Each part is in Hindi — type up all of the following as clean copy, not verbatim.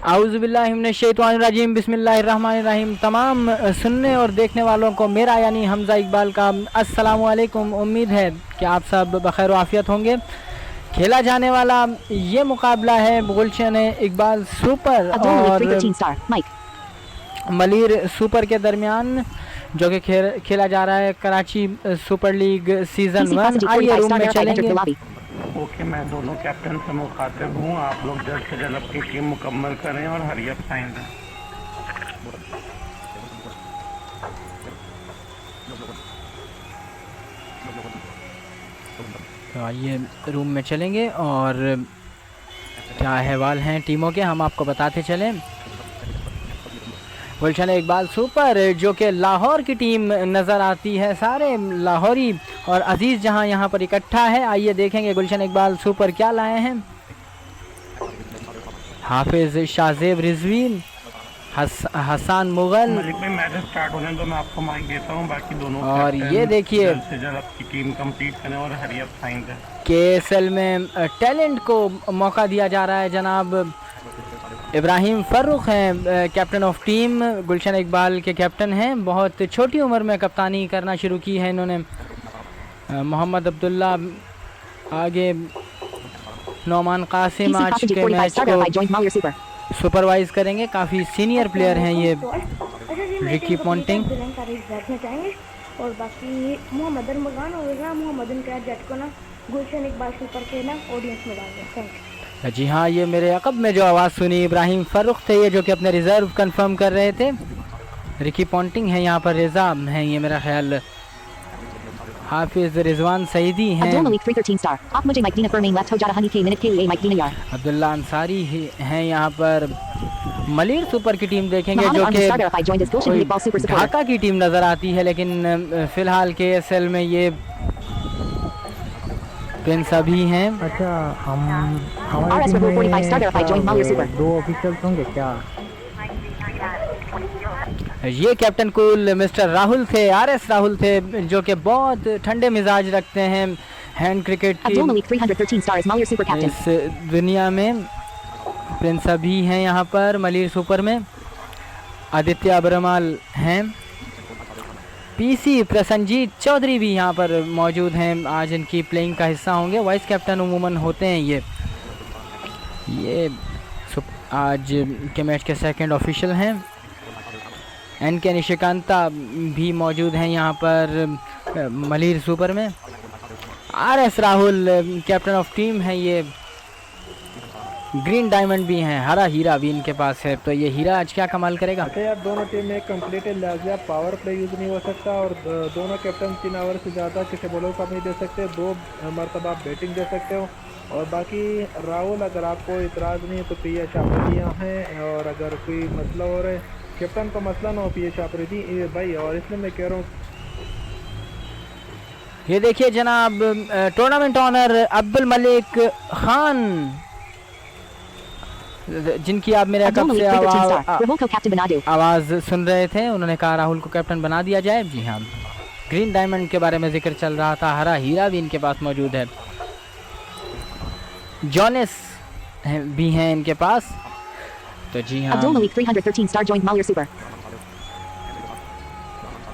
आउज़ुबिल्लाहि मिनश्शैतानिर्रजीम बिस्मिल्लाहिर्रहमानिर्रहीम। तमाम सुनने और देखने वालों को मेरा यानी हमज़ा इकबाल का अस्सलामु अलैकुम। उम्मीद है कि आप सब बखैर आफियत होंगे। खेला जाने वाला ये मुकाबला है गुलशन इकबाल सुपर और मलिर सुपर के दरमियान, जो कि खेला जा रहा है कराची सुपर लीग सीज़न 1। आइए रूम में चलेंगे। ओके, मैं दोनों कैप्टन से मुखातिब हूँ। आप लोग जल्द से जल्द अपनी टीम मुकम्मल करें और हरी अप साइन दें। तो आइए रूम में चलेंगे और क्या अहवाल हैं टीमों के हम आपको बताते चलें। गुलशन इकबाल सुपर जो कि लाहौर की टीम नज़र आती है, सारे लाहौरी और अजीज़ जहां यहां पर इकट्ठा है। आइए देखेंगे गुलशन इकबाल सुपर क्या लाए हैं। हाफिज़ शाहजेब रिजवी, हसन मुगल, मैच स्टार्ट होने तो मैं आपको माइक देता हूं। बाकी दोनों और ये देखिए जल्द से जल्द अपनी टीम कंप्लीट करें और हरी अप साइन दें। KSL में टैलेंट को मौका दिया जा रहा है। जनाब इब्राहिम फ़र्रुख हैं कैप्टन ऑफ टीम, गुलशन इकबाल के कैप्टन हैं। बहुत छोटी उम्र में कप्तानी करना शुरू की है इन्होंने। मोहम्मद अब्दुल्ला आगे, नौमान कासिम आज के मैच को सुपरवाइज करेंगे। काफ़ी सीनियर प्लेयर हैं ये रिकी पॉन्टिंग। और बाकी मोहम्मद अरमगान होगा, मोहम्मद का जट को ना गुलशन इकबाल सुपर के ना ऑडियंस में डाल दें। Thank you. जी हाँ, ये मेरे अकब में जो आवाज़ सुनी इब्राहिम फ़र्रुख थे, ये जो कि अपने रिज़र्व कंफर्म कर रहे थे। रिकी पॉन्टिंग है यहाँ पर, रेज़ा हैं ये मेरा ख्याल, हाफिज़ रिजवान सईदी हैं, अब्दुल्ला अंसारी हैं यहाँ पर। मलिर सुपर की टीम देखेंगे जो कि ढाका की टीम नज़र आती है, लेकिन फ़िलहाल KSL में ये प्रिंस अभी हैं। अच्छा, हमारे टीम में 2 ऑफिशियल्स होंगे क्या? ये कैप्टन कूल मिस्टर राहुल थे, RS राहुल थे, जो कि बहुत ठंडे मिजाज रखते हैं हैंड क्रिकेट की इस दुनिया में। प्रिंस अभी हैं यहाँ पर मलिर सुपर में। आदित्य अब्रमाल हैं, PC प्रसन्नजीत चौधरी भी यहाँ पर मौजूद हैं, आज इनकी प्लेइंग का हिस्सा होंगे। वाइस कैप्टन उमूमन होते हैं ये आज के मैच के सेकंड ऑफिशियल हैं। NK निशिकांता भी मौजूद हैं यहाँ पर मलिर सुपर में। RS Rahul captain of team है, ये ग्रीन डायमंड भी हैं, हरा हीरा भी इनके पास है। तो ये हीरा आज क्या कमाल करेगा। अच्छा यार, दोनों टीम में कंप्लीट लिहाजा पावर प्ले यूज़ नहीं हो सकता और दोनों कैप्टन 3 ओवर से ज़्यादा किसी बॉलर को नहीं दे सकते। 2 मरतबा आप बैटिंग दे सकते हो। और बाकी राहुल, अगर आपको इतराज़ नहीं है तो PS आफरीदियाँ हैं, और अगर कोई मसला हो रहा है कैप्टन को मसला ना हो PS आफरीदी भाई, और इसलिए मैं कह रहा हूँ। ये देखिए जनाब टूर्नामेंट ऑनर अब्दुल मलिक खान, जिनकी आप मेरे कब से आवाज़ सुन रहे थे, उन्होंने कहा राहुल को कैप्टन बना दिया जाए। जी हाँ, ग्रीन डायमंड के बारे में जिक्र चल रहा था, हरा हीरा भी इनके पास मौजूद है। जॉनेस भी हैं इनके पास। तो जी हाँ,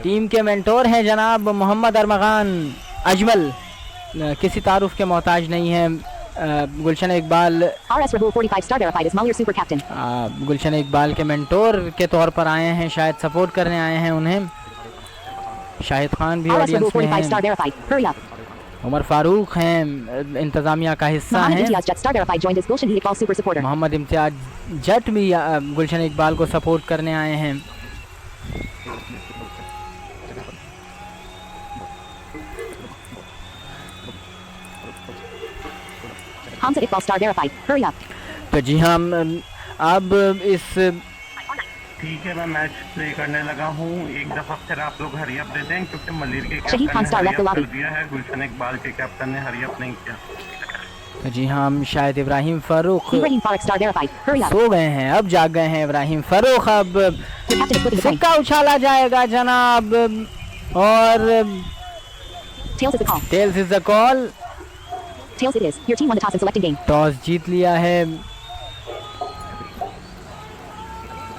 टीम के मेंटोर हैं जनाब मोहम्मद अरमगान अजमल, किसी तारुफ के मोहताज नहीं है। गुलशन इकबाल गुलशन इकबाल के मेंटोर के तौर पर आए हैं, शायद सपोर्ट करने आए हैं उन्हें। शाहिद खान भी ऑडियंस में हैं, उमर फारूक हैं, इंतजामिया का हिस्सा हैं। मोहम्मद इम्तियाज जट भी गुलशन इकबाल को सपोर्ट करने आए हैं। तो जी हाँ, अब इस ठीक है, मैं मैच प्ले करने लगा हूँ। एक दफा फिर आप लोग हरी अप दे दें, क्योंकि मलिर के कैप्टन ने हरी अप कर दिया है, गुलशन इकबाल के कैप्टन ने हरी अप नहीं किया। तो जी हाँ, शायद इब्राहिम फ़र्रुख सो गए हैं, अब जाग गए हैं इब्राहिम फ़र्रुख। अब सिक्का उछाला जाएगा जनाब, और tails is the call. Toss जीत लिया है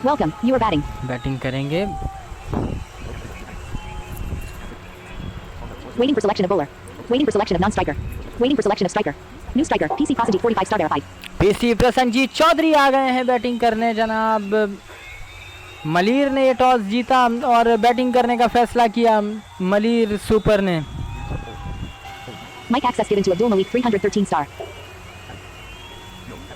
Welcome, you are batting. Batting करेंगे। Waiting for selection of bowler. Waiting for selection of non-striker. Waiting for selection of striker. New striker, PC Prasanjit 45 star verified. PC Prasenjit Chaudhary आ गए हैं बैटिंग करने जनाब। मलिर ने ये टॉस जीता और बैटिंग करने का फैसला किया मलिर सुपर ने। Mic access given to Abdul Malik 313 star.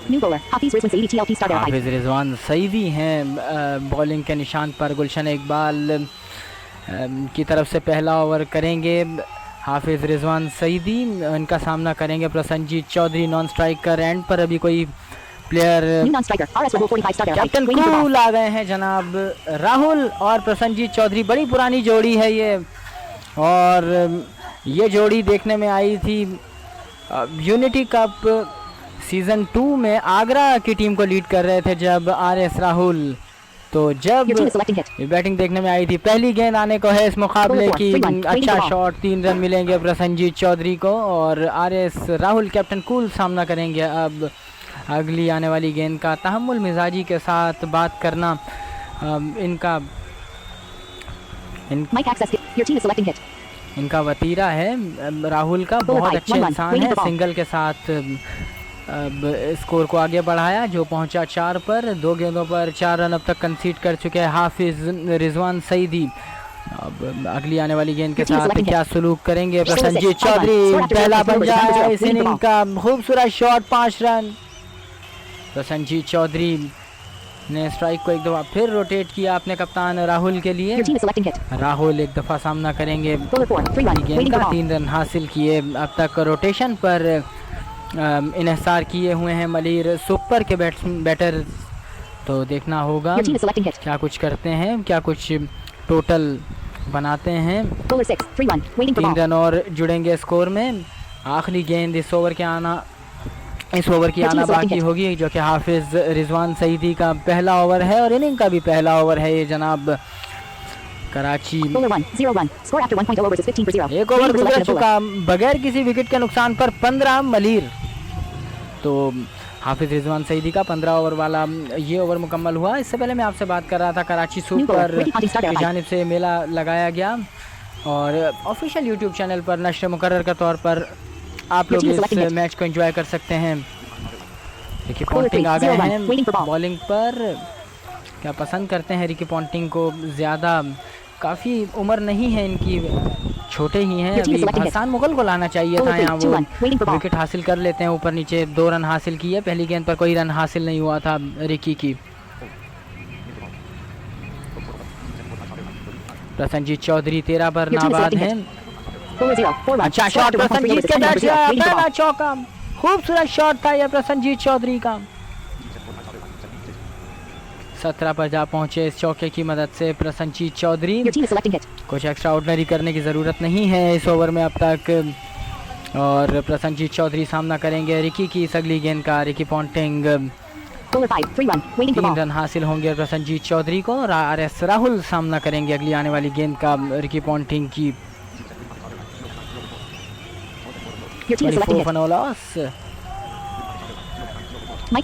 New bowler, Hafiz Rizwan Saidi TLP star verified. हाफिज रिजवान सईदी हैं बॉलिंग के निशान पर। गुलशन इकबाल की तरफ से पहला ओवर करेंगे हाफिज रिजवान सईदी। इनका सामना करेंगे Prasannajit Chaudhary non striker. End पर अभी कोई player New non-striker, RS Rahul 45 star verified. Captain Waiting for ball. Cool आ गए हैं जनाब। राहुल और प्रसन्नजीत चौधरी बड़ी पुरानी जोड़ी है ये, और ये जोड़ी देखने में आई थी यूनिटी कप सीज़न 2 में। आगरा की टीम को लीड कर रहे थे जब RS राहुल, तो जब Your team is selecting hit. ये बैटिंग देखने में आई थी। पहली गेंद आने को है इस मुकाबले की। अच्छा शॉट, 3 रन मिलेंगे प्रसन्नजीत चौधरी को और RS राहुल कैप्टन कूल सामना करेंगे अब अगली आने वाली गेंद का। तहम्मुल मिजाजी के साथ बात करना इनका Mic access. Your team is selecting hit. इनका वतीरा है। राहुल का बहुत अच्छे इंसान है। सिंगल के साथ अब स्कोर को आगे बढ़ाया जो पहुंचा 4 पर। 2 गेंदों पर 4 रन अब तक कंसीड कर चुके हैं हाफिज रिजवान सईदी। अब अगली आने वाली गेंद के साथ क्या सलूक करेंगे प्रसन्नजीत चौधरी। पहला पंजा है इस इनिंग का, खूबसूरत शॉट, 5 रन। प्रसन्नजीत चौधरी ने स्ट्राइक को एक दफ़ा फिर रोटेट किया अपने कप्तान राहुल के लिए। Your team is selecting hit. Rahul एक दफ़ा सामना करेंगे Bowler 4, 3 run. गेंद Waiting का। for ball. 3 रन हासिल किए। अब तक रोटेशन पर इन्हिसार किए हुए हैं मलिर सुपर के बैटर, तो देखना होगा Your team is selecting hit. क्या कुछ करते हैं, क्या कुछ टोटल बनाते हैं। Bowler 6, 3 run. Waiting for 3 ball. Run और जुड़ेंगे स्कोर में। आखिरी गेंद इस ओवर की आना बाकी होगी जो कि हाफिज रिजवान सईदी का पहला ओवर है और इनिंग का भी पहला ओवर है ये जनाब। Karachi Bowler 1, 0 run. Score after 1.0 overs is 15 for 0. एक ओवर Waiting for गुजर selection of bowler. चुका बगैर किसी विकेट के नुकसान पर 15 मलिर। तो हाफिज रिजवान सईदी का 15 ओवर वाला ये ओवर मुकम्मल हुआ। इससे पहले मैं आपसे बात कर रहा था कराची सुपर की जानिब से मेला लगाया गया और ऑफिशियल यूट्यूब चैनल पर नश्र मुकर्रर के तौर पर आप लोग इस मैच को एंजॉय कर सकते हैं। रिकी पॉन्टिंग आ गए हैं बॉलिंग पर। क्या पसंद करते हैं रिकी पॉन्टिंग को ज़्यादा, काफ़ी उम्र नहीं है इनकी, छोटे ही हैं अभी। हसन मुगल को लाना चाहिए था यहाँ, वो विकेट हासिल कर लेते हैं। ऊपर नीचे 2 रन हासिल किए। पहली गेंद पर कोई रन हासिल नहीं हुआ था रिकी की। प्रसन्नजीत चौधरी 13 पर नाबाद हैं। अच्छा शॉट प्रसन्नजीत के बैट से आया, पहला चौका, खूबसूरत शॉट था यह प्रसन्नजीत चौधरी का। 17 पर जा पहुंचे इस चौके की मदद से प्रसन्नजीत चौधरी। कुछ एक्स्ट्रा ऑर्डिनरी करने की ज़रूरत नहीं है इस ओवर में अब तक। और प्रसन्नजीत चौधरी सामना करेंगे रिकी की इस अगली गेंद का। रिकी पॉन्टिंग 3 रन हासिल होंगे प्रसन्नजीत चौधरी को। RS राहुल सामना करेंगे अगली आने वाली गेंद का रिकी पॉन्टिंग की। Mic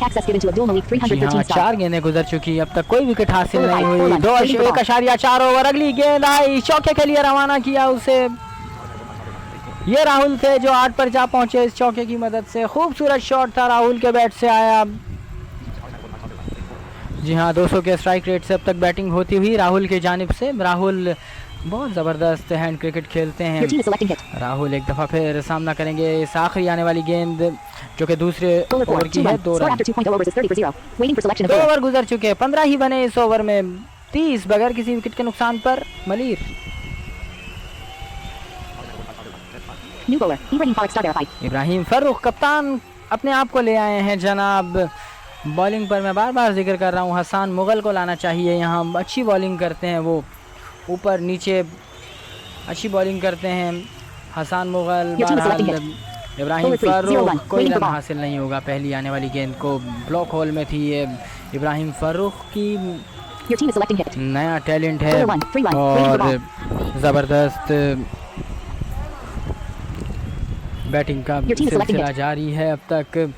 access given to Abdul Malik 313 star. 4 गेंदें गुजर चुकी, अब तक कोई विकेट हासिल नहीं हुई। 2.1 ओवर। अगली गेंद आई, चौके के लिए रवाना किया उसे। ये राहुल थे जो 8 पर जा पहुंचे इस चौके की मदद से। खूबसूरत शॉट था, राहुल के बैट से आया। जी हाँ, 200 के स्ट्राइक रेट से अब तक बैटिंग होती हुई राहुल की जानिब से। राहुल बहुत ज़बरदस्त हैंड क्रिकेट खेलते हैं। राहुल एक दफ़ा फिर सामना करेंगे इस आखिरी आने वाली गेंद जो कि दूसरे ओवर की है। 2 रन। 2 ओवर गुजर चुके हैं, 15 ही बने इस ओवर में। 30 बगैर किसी विकेट के नुकसान पर मलिर। इब्राहिम फर्रुख कप्तान अपने आप को ले आए हैं जनाब। बॉलिंग पर मैं बार बार जिक्र कर रहा हूँ, हसन मुगल को लाना चाहिए यहाँ। अच्छी बॉलिंग करते हैं वो, ऊपर नीचे अच्छी बॉलिंग करते हैं हसन मुगल। इब्राहिम फर्रुख कोई रन हासिल नहीं होगा। पहली आने वाली गेंद को ब्लॉक होल में थी ये इब्राहिम फर्रुख की। नया टैलेंट है और ज़बरदस्त बैटिंग का सिलसिला जारी है अब तक।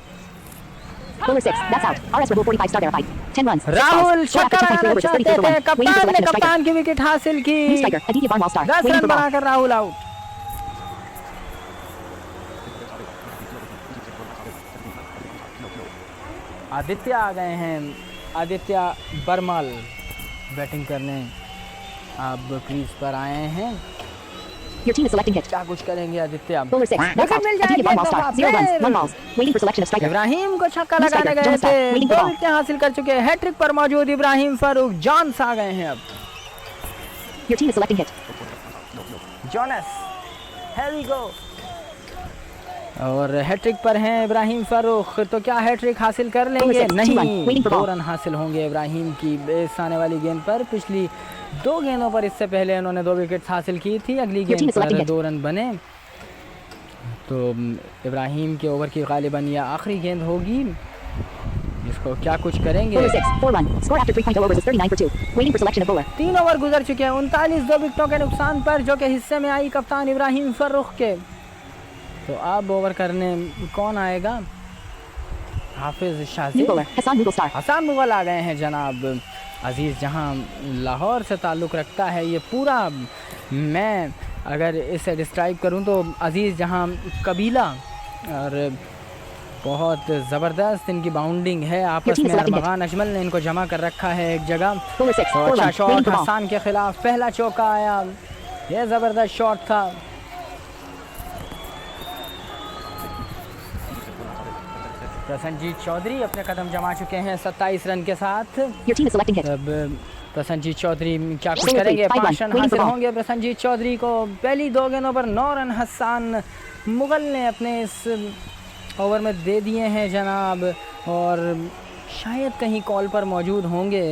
Bowler 6. That's out. RS Rahul 45 star there 5. 10 runs. 6 Rahul balls. Score छक्का after 2.3 लगाना overs is चाहते 34 for थे, 1. Waiting for कप्तान ने selection of striker. कप्तान की विकेट हासिल की। New striker. Aditya Barnwell star. 10 Waiting run for ball. बनाकर राहुल आउट। आदित्य आ गए हैं, आदित्य बरमाल बैटिंग करने अब क्रीज पर आए हैं। Your team is selecting hit. क्या कुछ करेंगे Aditya? Bowler 6. That's out. Mill Aditya जाएगी Barnwell एक star. दफा 0 runs. फिर। 1 balls. Waiting for selection of striker. Ibrahim को छक्का New लगाने striker, गए John Star, थे, waiting 2 for ball. विकेटें हासिल कर चुके हैं। हैट्रिक पर मौजूद इब्राहिम फारूक जॉन्स आ गए हैं अब। Your team is selecting hit. Jonas, here we go। और हैट्रिक पर हैं इब्राहिम फारूक, तो क्या हैट्रिक हासिल कर लेंगे? Bowler 6, 2 run, नहीं, waiting for 2 ball. रन हासिल होंगे इब्राहिम की इस आने वाली गेंद पर। पिछली 2 गेंदों पर इससे पहले उन्होंने 2 विकेट हासिल की थी, अगली Your team गेंद is selecting पर it. 2 रन बने। तो इब्राहिम के ओवर की गालिबन यह आखिरी गेंद होगी, इसको क्या कुछ करेंगे? Bowler 6. 4 1. Score after 3.0 overs is 39 for 2. Waiting for selection of bowler. 3 over गुजर चुके हैं, 39 2 विकेटों के नुकसान पर, जो कि हिस्से में आई कप्तान इब्राहिम फारूक के। तो अब ओवर करने कौन आएगा? हाफिज New Shaji, bowler. Hassan Mughal star. Hasan Mughal आ गए हैं जनाब। अजीज़ जहां लाहौर से ताल्लुक़ रखता है, ये पूरा मैं अगर इसे डिस्क्राइब करूं तो अजीज़ जहां कबीला और बहुत ज़बरदस्त इनकी बाउंडिंग है आपस में। अरमगान अजमल ने इनको जमा कर रखा है एक जगह। Bowler 6. तो 4 अच्छा runs. Shot Waiting for ball. Hasan के खिलाफ पहला चौका आया, यह ज़बरदस्त शॉट था। प्रसन्नजीत चौधरी अपने कदम जमा चुके हैं 27 रन के साथ। Your team is selecting hit. अब प्रसन्नजीत चौधरी क्या कुछ Bowler करेंगे? 3, 5 5 run, रन waiting हासिल for ball. होंगे प्रसन्नजीत चौधरी को। पहली 2 गेंदों पर 9 रन हसन मुगल ने अपने इस ओवर में दे दिए हैं जनाब। और शायद कहीं कॉल पर मौजूद होंगे,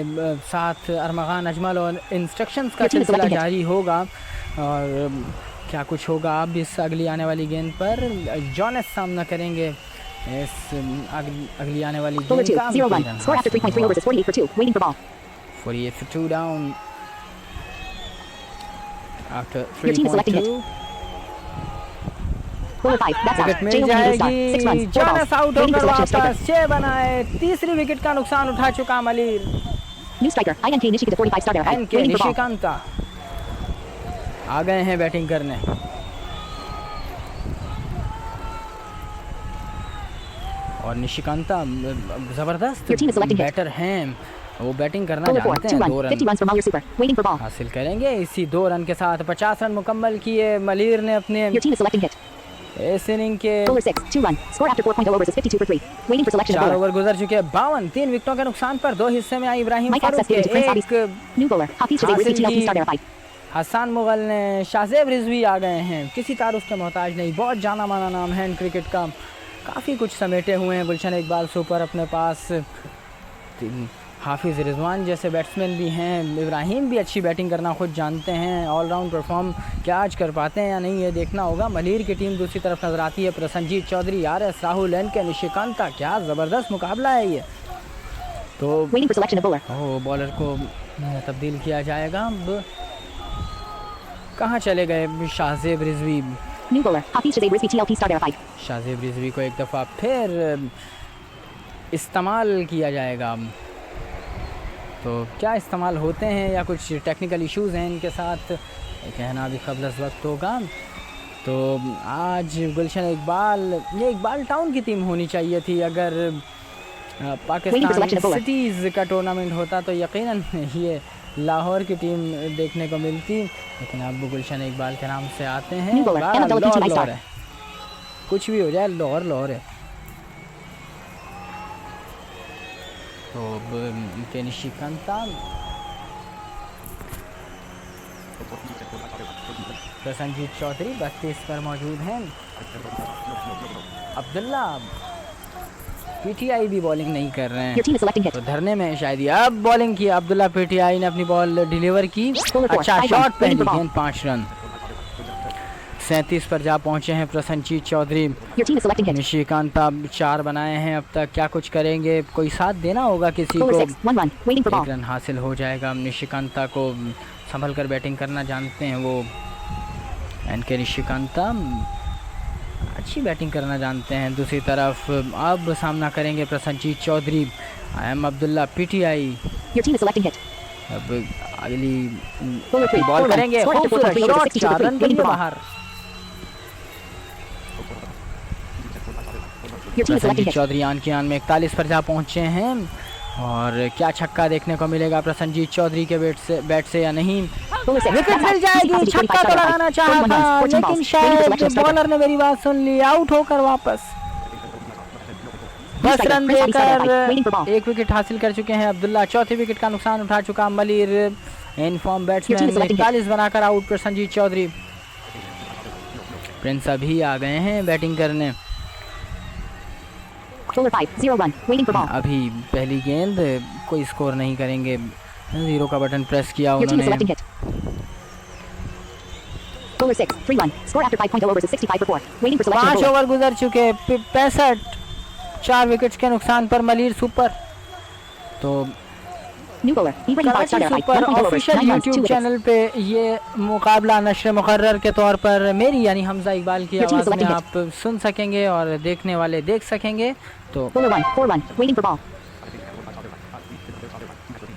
साथ अरमगान अजमल और इंस्ट्रक्शंस का Your team is सिलसिला selecting it. जारी होगा। और क्या कुछ होगा अब इस अगली आने वाली गेंद पर? जॉनस सामना करेंगे इस अगली आने वाली Bowler गेंद 2. का। 0 1. Score after 3.3 overs is 48 for 2. Waiting for ball. 48 for 2 down after Your team is selecting 3.2। Bowler 5. That's out. विकेट मिल J.O. Mughal star. 6 जाएगी, runs. 4 balls. Jonas out Waiting for होकर selection of striker. वापस 6 बनाए। तीसरी विकेट का नुकसान उठा चुका Malir. New striker. INK Nishikanta 45 star there 5. NK Waiting for ball. Nishikanta आ गए हैं बैटिंग करने। और निशिकांता जबरदस्त Your team is selecting hit. Batter हैं, वो बैटिंग करना Bowler 4. जानते 2 हैं। 1. 2 50 run runs from Malyer Super. Waiting for ball. हासिल करेंगे इसी 2 रन के साथ। 50 रन मुकम्मल किए मलिर ने अपने Your team is selecting hit. इस इनिंग के। Bowler 6. 2 1. Score after 4.0 overs is 52 for 3. Waiting for selection of 4 bowler. Over गुजर चुके हैं। 52 3 विकेटों के नुकसान पर 2 हिस्से में आई इब्राहिम Mike फारूक access के। given to Prince एक Abis. New bowler. Hafiz Shazay with हासिल 18 की। star there 5. हसन मुगल ने, शाज़ेब रिजवी आ गए हैं, किसी तारुफ के मोहताज नहीं, बहुत जाना माना नाम है इन क्रिकेट का। काफ़ी कुछ समेटे हुए हैं गुलशन इकबाल सुपर अपने पास। हाफिज़ रिजवान जैसे बैट्समैन भी हैं। इब्राहिम भी अच्छी बैटिंग करना खुद जानते हैं। ऑलराउंड परफॉर्म क्या आज कर पाते हैं या नहीं, ये देखना होगा। मलिर की टीम दूसरी तरफ नजर आती है। प्रसन्नजीत चौधरी, RS राहुल, एनके निशिकांता, क्या ज़बरदस्त मुकाबला है ये। तो Waiting for selection of bowler. Bowler को तब्दील किया जाएगा। अब कहाँ चले गए Shahzeb Rizvi? New bowler. Hafiz Shazay Rizvi TLP star there 5. Shahzeb Rizvi को एक दफ़ा फिर इस्तेमाल किया जाएगा। तो क्या इस्तेमाल होते हैं या कुछ टेक्निकल इश्यूज़ हैं इनके साथ, ये कहना भी क़ब्ल वक्त होगा। तो आज गुलशन इकबाल, ये इकबाल टाउन की टीम होनी चाहिए थी। अगर पाकिस्तान सिटीज़ का टूर्नामेंट होता तो यकीनन ये लाहौर की टीम देखने को मिलती, लेकिन अब गुलशन इकबाल के नाम से आते हैं। लाहौर है, कुछ भी हो जाए लाहौर है। तो इनके निशिकांता, प्रसन्नजीत चौधरी 32 पर मौजूद हैं। अब्दुल्ला पीटीआई भी बॉलिंग नहीं कर रहे हैं, तो धरने में शायद ही। अब बॉलिंग की अब्दुल्ला, पीटीआई ने अपनी बॉल डिलीवर की। अच्छा शॉट, पहली गेंद 5 रन। 37 पर जा पहुंचे हैं प्रसन्नजीत चौधरी। निशिकांता 4 बनाए हैं अब तक, क्या कुछ करेंगे? कोई साथ देना होगा किसी को। 1 रन हासिल हो जाएगा। निशिकांता को संभल कर बैटिंग करना जानते हैं वो, एनके निशिकांता। अच्छी बैटिंग करना जानते हैं। दूसरी तरफ अब सामना करेंगे Prasannajit Chowdhury. I am Abdullah PTI. Your team is selecting hit. अब अगली Bowler 3, बॉल 4 करेंगे, Score after खूबसूरत 4.3 overs, शॉट, 62 for 4 3. रन के Waiting लिए for ball. बाहर। Your team is selecting Prasanjit hit. Chowdhury आन की आन में 41 पर जा पहुंचे हैं और क्या छक्का देखने को मिलेगा प्रसन्नजीत चौधरी के बैट से या नहीं। Bowler 6, wicket that's mill out. जाएगी, 45 छक्का तो starter लगाना right. चाहा 41 था runs, 14 लेकिन balls. Waiting for शायद selection of striker. बॉलर ने मेरी बात सुन ली, आउट होकर वापस 10 run Prince Ali starter right. Waiting for देकर ball. एक विकेट हासिल कर चुके हैं अब्दुल्ला। चौथी विकेट का नुकसान उठा चुका Malir. In form Your team is batsman selecting 41 बनाकर आउट प्रसन्नजीत चौधरी। प्रिंस अभी आ गए हैं बैटिंग करने। Bowler 5, 0-1. Waiting for ball. अभी पहली गेंद, कोई स्कोर नहीं करेंगे। 0 का बटन प्रेस किया Your team is उन्होंने। selecting hit. Bowler 6, 3-1. Score after 5.0 overs is 65 for 4. Waiting for selection of 5 bowler. Over गुजर चुके, 65, 4 विकेट्स के नुकसान पर मलिर सुपर। तो New bowler. Be ready 5 Karachi starter right. Super 1.0 overs, official 9 runs, 2 YouTube wickets. Channel पे ये मुकाबला नश्र मुकर्रर के तौर पर मेरी यानी हमजा इकबाल की Your team is आवाज़ में selecting आप सुन सकेंगे और देखने वाले देख सकेंगे। तो Bowler 1, 4-1. Waiting for ball.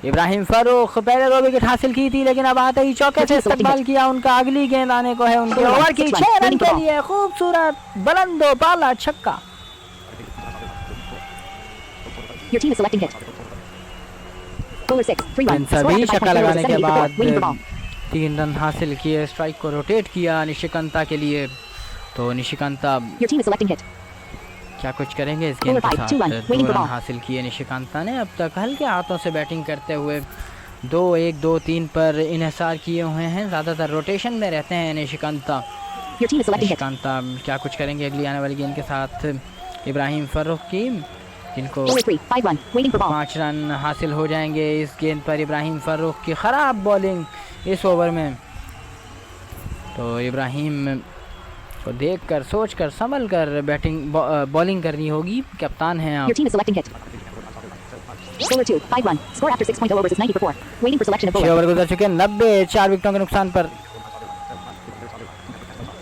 Ibrahim Farooq पहले 2 विकेट हासिल की थी लेकिन अब आते ही चौके से इस्तेमाल किया। उनका अगली गेंद आने को है उनके ओवर की 6 रन के लिए खूबसूरत बुलंदो बाला छक्का। Your team is selecting hit. Bowler 6, 3-1. Score सभी after छक्का 5.0 लगाने overs, के 78 for 4. Waiting for ball. बाद 3 रन हासिल किए, स्ट्राइक को रोटेट किया निशिकांता के लिए। तो निशिकांता Your team is selecting hit. क्या कुछ करेंगे इस गेंद के Bowler 5, साथ। 2-1. 2 Waiting for रन ball. हासिल किए निशिकांता ने। अब तक हल्के हाथों से बैटिंग करते हुए 2-1, 2-3 पर इन्हिसार किए हुए हैं। ज़्यादातर रोटेशन में रहते हैं निशिकांता। Your team is selecting hit. निशिकांता क्या कुछ करेंगे अगली आने वाली गेंद के साथ। इब्राहिम फारूक की, जिनको Bowler 3, 5-1. Waiting for ball. 5 run हासिल हो जाएंगे इस गेंद पर। इब्राहिम फारूक की ख़राब बॉलिंग इस ओवर में। तो इब्राहिम को देखकर, सोचकर, संभल कर बैटिंग बॉलिंग करनी होगी। कप्तान हैं आप। Your team is selecting hit. Bowler 2, 5-1. Score after 6.0 overs is 90 for 4. Waiting for selection of 6 bowler. Over गुजर चुके, 90, 4 विकेटों के नुकसान पर।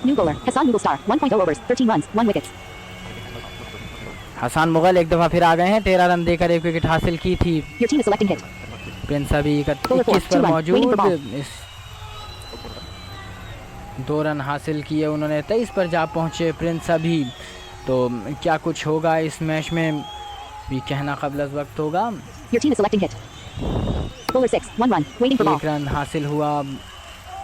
New bowler. Hassan Mughal 1.0 overs, 13 runs, 1 wickets. Hasan Mughal एक दफ़ा फिर आ गए हैं। 13 रन देकर 1 विकेट हासिल की थी। Your team is selecting hit. Prince अभी 21 Bowler 4, पर 2-1. मौजूद। Waiting for ball. इस 2 रन हासिल किए उन्होंने, 23 पर जा पहुंचे प्रिंस अभी। तो क्या कुछ होगा इस मैच में भी कहना क़ब्ल वक्त होगा। Your team is selecting hit. Bowler 6, 1-1. Waiting for ball. 1 run हासिल हुआ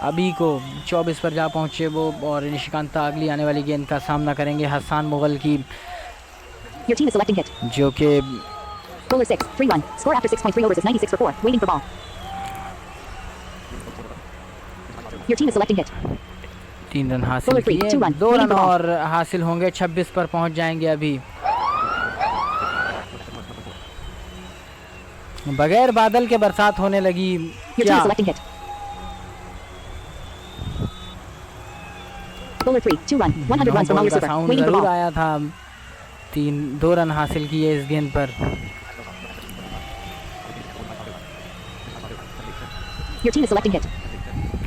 अभी को, 24 पर जा पहुंचे वो। और निशिकांता अगली आने वाली गेंद का सामना करेंगे हसन मुगल की, Your team is selecting hit. जो कि Bowler 6, 3-1. Score after 6.3 overs is 96 for 4. Waiting for ball. Your team is selecting hit. 3 run हासिल Bowler 3, किए। 2-1. 2 रन Waiting for ball. और हासिल होंगे, 26 पर पहुंच जाएंगे अभी। बगैर बादल के बरसात होने लगी Your team क्या। is selecting hit. Bowler 3, 2-1. 100 runs for ball Mahler का Super. साउंड Waiting for जरूर ball. आया था। 2 रन हासिल किए इस गेंद पर। Your team is selecting hit.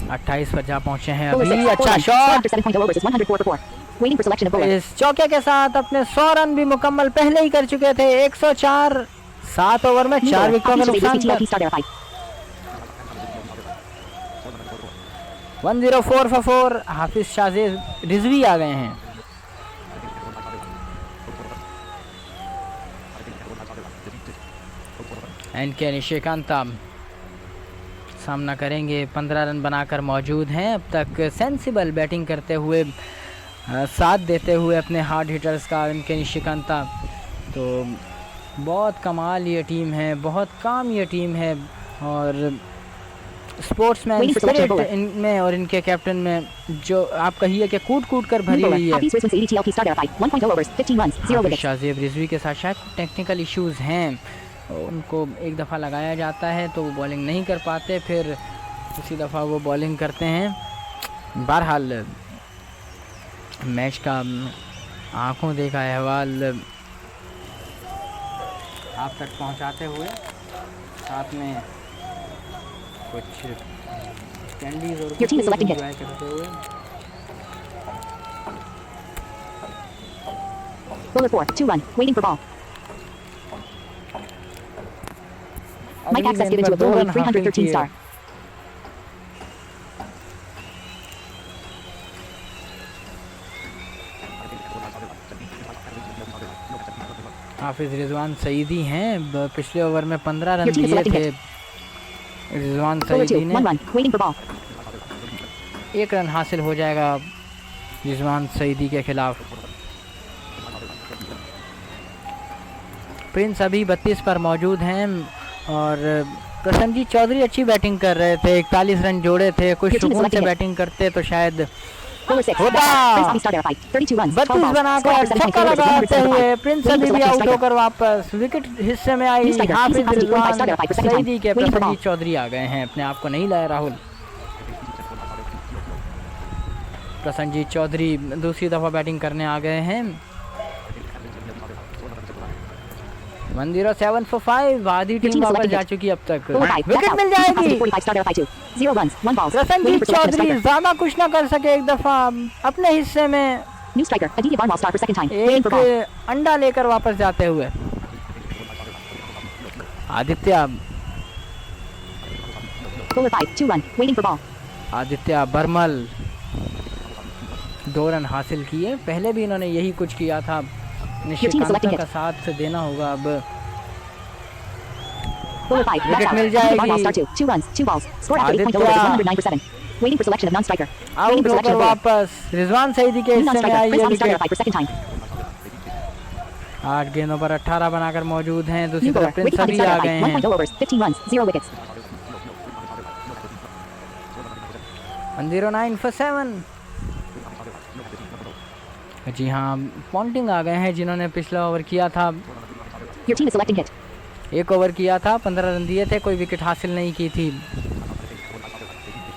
28 पर जा पहुंचे हैं Bowler अभी। 6, अच्छा 4-1. Score shot. after 7.0 overs is 104 for 4. Waiting for selection of bowler. इस चौके के साथ अपने 100 रन भी मुकम्मल पहले ही कर चुके थे। 104, 7 ओवर में 4 विकेटों के नुकसान पर। starter right. 104 for 4। हाफिज शाहजेब रिजवी आ गए हैं। एनके निशिकांता सामना करेंगे, 15 रन बनाकर मौजूद हैं। अब तक सेंसिबल बैटिंग करते हुए, साथ देते हुए अपने हार्ड हिटर्स का इनके निशिकांता। तो बहुत कमाल ये टीम है, बहुत काम ये टीम है। और स्पोर्ट्समैन स्पिरिट इनमें और इनके कैप्टन में, जो आप कहिए कि कूट कूट कर भरी हुई है। शाहजेब रिजवी के साथ शायद टेक्निकल इश्यूज़ हैं, उनको एक दफ़ा लगाया जाता है तो वो बॉलिंग नहीं कर पाते, फिर उसी दफ़ा वो बॉलिंग करते हैं। बहरहाल मैच का आंखों देखा अहवाल आप तक पहुंचाते हुए, साथ में कुछ कैंडीज और Your team is selecting hit. Enjoy करते हुए। Bowler 4, 2 run, waiting for ball. Mike access given to a bowler 313 star. हाफिज रिजवान सईदी हैं, पिछले ओवर में 15 रन दिए थे रिजवान सईदी ने। 1 run, waiting for ball. 1 run हासिल हो जाएगा रिजवान सईदी के खिलाफ। प्रिंस अभी 32 पर मौजूद हैं और प्रसन्नजीत चौधरी अच्छी बैटिंग कर रहे थे, 41 रन जोड़े थे। कुछ सुकून से बैटिंग करते तो शायद होता। 32 बनाकर छक्का लगाते हुए प्रिंस अभी भी आउट होकर वापस विकेट हिस्से में आई हाफिज रिजवान सईदी के। प्रसन्नजीत चौधरी आ गए हैं, अपने आप को नहीं लाए राहुल। प्रसन्नजीत चौधरी दूसरी दफा बैटिंग करने आ गए हैं। 107 for 5, आधी टीम वापस जा चुकी अब तक। विकेट मिल जाएगी। प्रसन्नजीत चौधरी ज्यादा कुछ ना कर सके, एक दफा अपने हिस्से में एक अंडा लेकर वापस जाते हुए। आदित्य आदित्य बर्मल 2 रन हासिल किए। पहले भी इन्होंने यही कुछ किया था, निशिकांत का साथ देना होगा अब। विकेट मिल जाएगी। आउट होकर वापस रिजवान सईदी के हिस्से में आई है विकेट। 8 गेंदों पर 18 बनाकर मौजूद हैं। दूसरी तरफ प्रिंस अभी आ गए हैं। 109 for 7। जी हाँ, पॉन्टिंग आ गए हैं जिन्होंने पिछला ओवर किया था। एक ओवर किया था, 15 रन दिए थे, कोई विकेट हासिल नहीं की थी।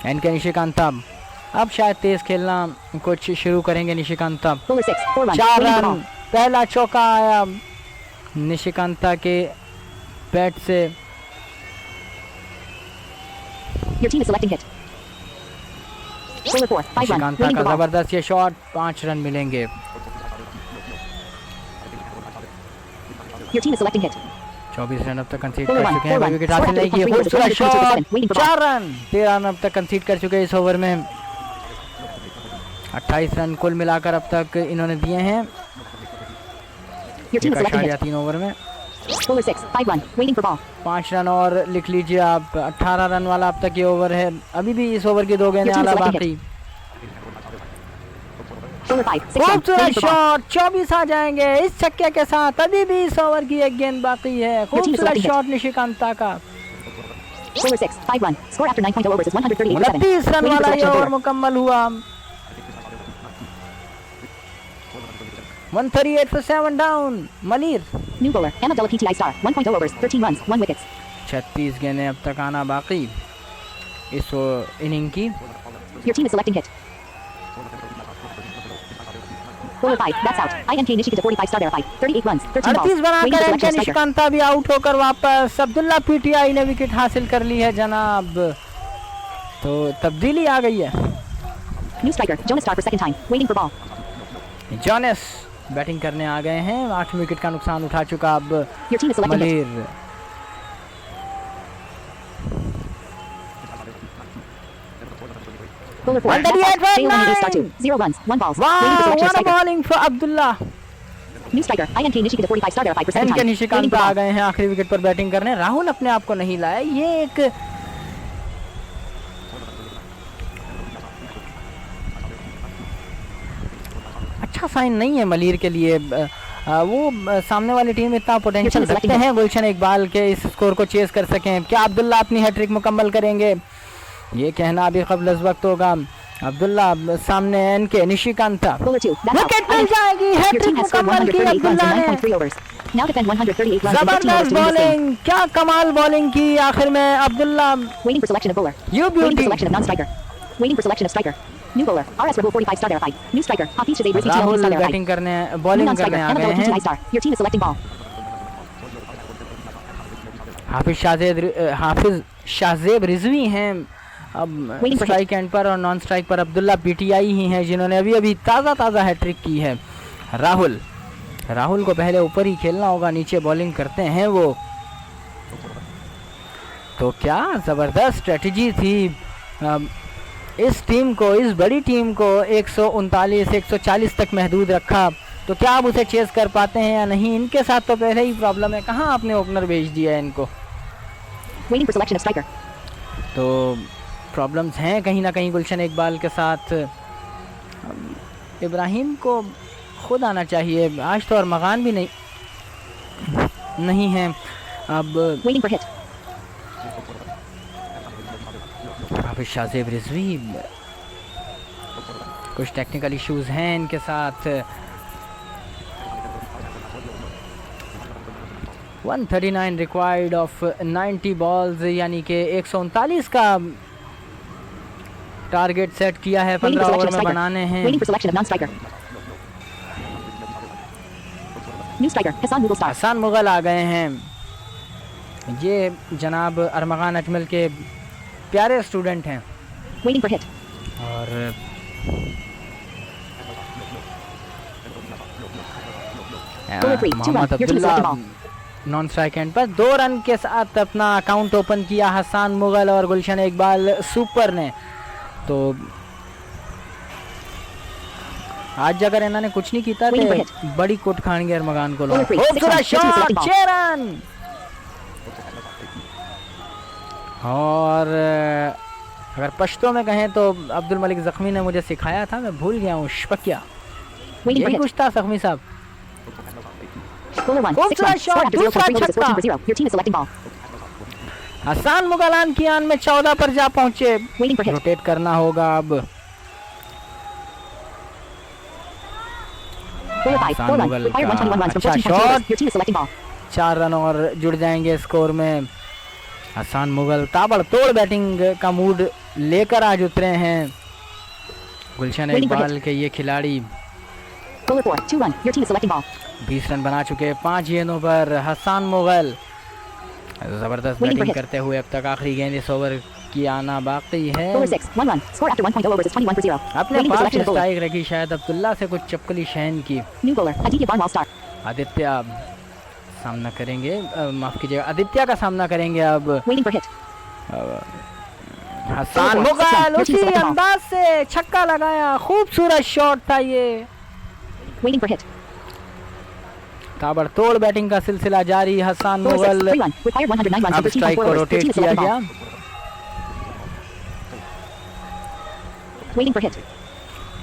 एनके निशिकांत अब शायद तेज खेलना कुछ शुरू करेंगे। निशिकांत 4 रन, पहला चौका आया निशिकांत के बैट से। निशिकांत का जबरदस्त ये शॉट, 5 रन मिलेंगे। 24 रन अब तक कंसीड कर चुके हैं, विकेट हासिल नहीं किए। खूबसूरत शॉट, 4 रन, 13 रन अब तक कंसीड कर चुके हैं इस ओवर में। 28 रन कुल मिलाकर अब तक इन्होंने दिए हैं 3 ओवर में। 5 रन और लिख लीजिए आप, 18 रन वाला अब तक ये ओवर है। अभी भी इस ओवर की 2 गेंदें आला बाकी। खूबसूरत शॉट, 24 आ जाएंगे इस छक्के के साथ। अभी भी इस ओवर की 1 गेंद बाकी है। खूबसूरत शॉट निशिकांत का। 29 रन वाला ये ओवर मुकम्मल हुआ। 138 for 7 डाउन। मलिर 36 गेंदें अब तक आना बाकी इस इनिंग की। 38 बनाकर एनके निशिकांत भी आउट होकर वापस। अब्दुल्ला पीटीआई ने विकेट हासिल कर ली है जनाब, तो तब्दीली आ गई है। जोनस बैटिंग करने आ गए हैं। 8 विकेट का नुकसान उठा चुका अब Malir. Bowling for Abdullah. NK Nishikant आ गए हैं आखिरी विकेट पर बैटिंग करने। राहुल अपने आप को नहीं लाया, ये एक अच्छा साइन नहीं है मलिर के लिए। वो सामने वाली टीम इतना पोटेंशियल रखते हैं गुलशन इकबाल के इस स्कोर को चेस कर सकें। क्या अब्दुल्ला अपनी हैट्रिक मुकम्मल करेंगे, ये कहना अभी कबल वक्त होगा। अब्दुल्ला सामने एनके निशिकांत, विकेट मिल जाएगी। हैट्रिक मुकम्मल की अब्दुल्ला ने। जबरदस्त बॉलिंग, क्या कमाल बॉलिंग की आखिर में Abdullah. You beauty. Rahul batting करने बॉलिंग करने आ गए हैं। हाफिज शाहजेब रिजवी हैं अब स्ट्राइक एंड पर, और नॉन स्ट्राइक पर अब्दुल्ला पीटीआई ही हैं जिन्होंने अभी अभी ताज़ा हैट्रिक की है। राहुल राहुल को पहले ऊपर ही खेलना होगा, नीचे बॉलिंग करते हैं वो। तो क्या ज़बरदस्त स्ट्रेटजी थी। इस टीम को, इस बड़ी टीम को 139 140 तक महदूद रखा। तो क्या आप उसे चेस कर पाते हैं या नहीं? इनके साथ तो पहले ही प्रॉब्लम है, कहाँ आपने ओपनर भेज दिया है इनको। तो प्रॉब्लम्स हैं कहीं ना कहीं गुलशन इकबाल के साथ। इब्राहिम को खुद आना चाहिए, आज तो और मकान भी नहीं है। अब शाज़ेब रिजवी, कुछ टेक्निकल इश्यूज हैं इनके साथ। 139 रिक्वायर्ड ऑफ 90 बॉल्स, यानी कि 139 का टारगेट सेट किया है, 15 ओवर में बनाने हैं। हसन मुगल आ गए हैं। ये जनाब अरमगान अजमल के प्यारे स्टूडेंट हैं। और Mohammad Abdullah non striker end पर 2 रन के साथ अपना अकाउंट ओपन किया हसन मुगल और गुलशन इकबाल सुपर ने। तो आज अगर इन्होंने कुछ नहीं किया तो बड़ी कुट खाएंगे अरमगान को लोग। खूबसूरत शॉट, 6 रन। और अगर पश्तो में कहें तो अब्दुल मलिक ज़ख्मी ने मुझे सिखाया था, मैं भूल गया हूँ, शपकिया यही कुछ था ज़ख्मी साहब। हसन मुगलान की आन में 14 पर जा पहुंचे। रोटेट करना होगा अब। अच्छा शॉट, 4 रन और जुड़ जाएंगे स्कोर में। हसन मुगल ताबड़तोड़ बैटिंग का मूड लेकर आज उतरे हैं। गुलशन इकबाल के ये खिलाड़ी 20 रन बना चुके, 5 गेंदों पर। हसन मुगल जबरदस्त बैटिंग करते हुए अब तक आखिरी गेंद इस ओवर की आना बाकी है। अपने पास स्ट्राइक रखी शायद अब्दुल्ला से कुछ चपकली शहन की। आदित्य सामना करेंगे, माफ कीजिएगा, आदित्य का सामना करेंगे अब। हसन मुगल उसी अंदाज से छक्का लगाया, खूबसूरत शॉट था ये। ताबड़तोड़ बैटिंग का सिलसिला जारी। हसन मुगल अब स्ट्राइक को रोटेट किया गया।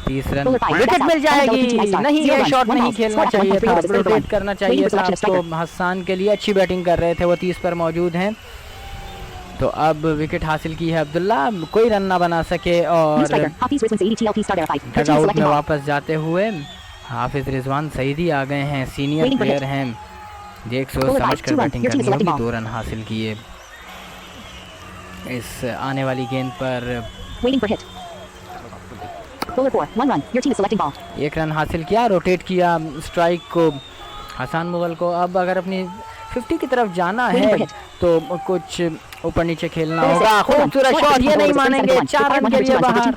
30 रन, विकेट मिल जाएगी। नहीं, ये शॉट नहीं खेलना चाहिए था, रोटेट करना चाहिए था। तो हसन के लिए अच्छी बैटिंग कर रहे थे वो, 30 पर मौजूद हैं। तो अब विकेट हासिल की है अब्दुल्ला, कोई रन ना बना सके। और डगआउट में वापस जाते हुए हाफिज रिजवान सईदी आ गए हैं, सीनियर प्लेयर हैं, देख सोच समझ कर बैटिंग करनी होगी। 2 रन हासिल किए इस आने वाली गेंद पर। 1 रन हासिल किया, रोटेट किया स्ट्राइक को हसन मुगल को। अब अगर अपनी 50 की तरफ जाना है तो कुछ ऊपर नीचे खेलना होगा। खूबसूरत शॉट, ये नहीं मानेंगे, 4 रन के लिए बाहर।